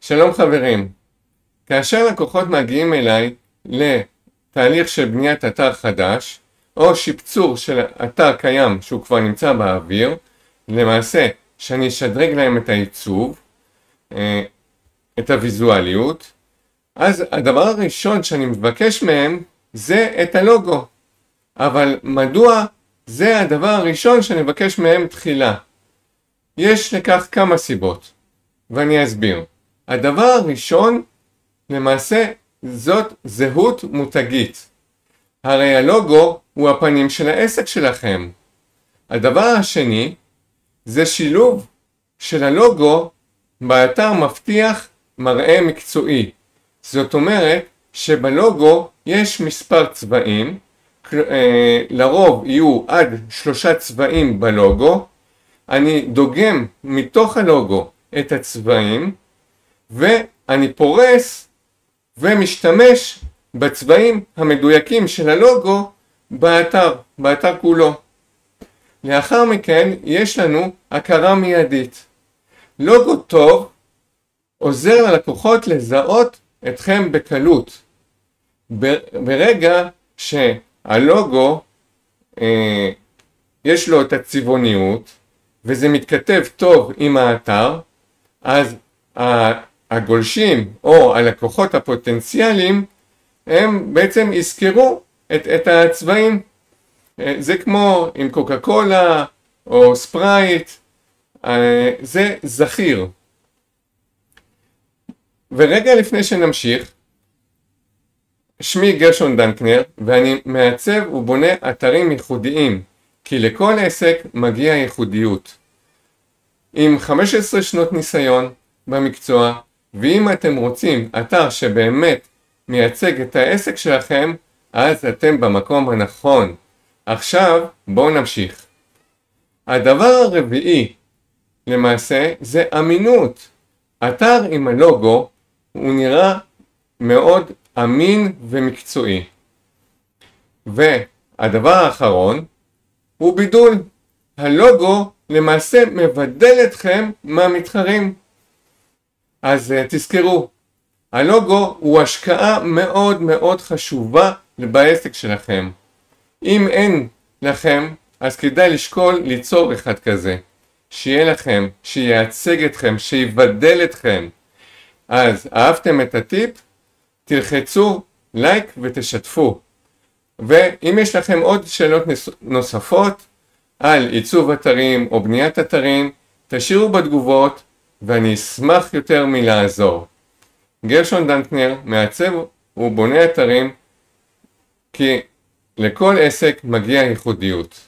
שלום חברים, כאשר לקוחות מגיעים אליי לתהליך של בניית אתר חדש או שיפצור של אתר קיים שהוא כבר נמצא באוויר, למעשה שאני אשדרג להם את העיצוב, את הוויזואליות, אז הדבר הראשון שאני מבקש מהם זה את הלוגו. אבל מדוע זה הדבר הראשון שאני מבקש מהם תחילה? יש לכך כמה סיבות, ואני אסביר. הדבר הראשון, למעשה, זאת זהות מותגית. הרי הלוגו הוא הפנים של העסק שלכם. הדבר השני, זה שילוב של הלוגו באתר מבטיח מראה מקצועי. זאת אומרת שבלוגו יש מספר צבעים, לרוב יהיו עד 3 צבעים בלוגו. אני דוגם מתוך הלוגו את הצבעים, ואני פורס ומשתמש בצבעים המדויקים של הלוגו באתר כולו. לאחר מכן יש לנו הכרה מיידית. לוגו טוב עוזר ללקוחות לזהות אתכם בקלות. ברגע שהלוגו יש לו את הצבעוניות וזה מתכתב טוב עם האתר, אז הגולשים או הלקוחות הפוטנציאליים הם בעצם יזכרו את הצבעים. זה כמו עם קוקה קולה או ספרייט, זה זכיר. ורגע לפני שנמשיך, שמי גרשון דנקנר ואני מעצב ובונה אתרים ייחודיים, כי לכל עסק מגיע ייחודיות. עם 15 שנות ניסיון במקצוע, ואם אתם רוצים אתר שבאמת מייצג את העסק שלכם, אז אתם במקום הנכון. עכשיו בואו נמשיך. הדבר הרביעי למעשה זה אמינות. אתר עם הלוגו הוא נראה מאוד אמין ומקצועי. והדבר האחרון הוא בידול. הלוגו למעשה מבדל אתכם מהמתחרים. אז תזכרו, הלוגו הוא השקעה מאוד מאוד חשובה בעסק שלכם. אם אין לכם, אז כדאי לשקול ליצור אחד כזה. שיהיה לכם, שייצג אתכם, שיבדל אתכם. אז אהבתם את הטיפ? תלחצו לייק ותשתפו. ואם יש לכם עוד שאלות נוספות על עיצוב אתרים או בניית אתרים, תשאירו בתגובות ואני אשמח יותר מלעזור. גרשון דנקנר מעצב ובונה אתרים, כי לכל עסק מגיע ייחודיות.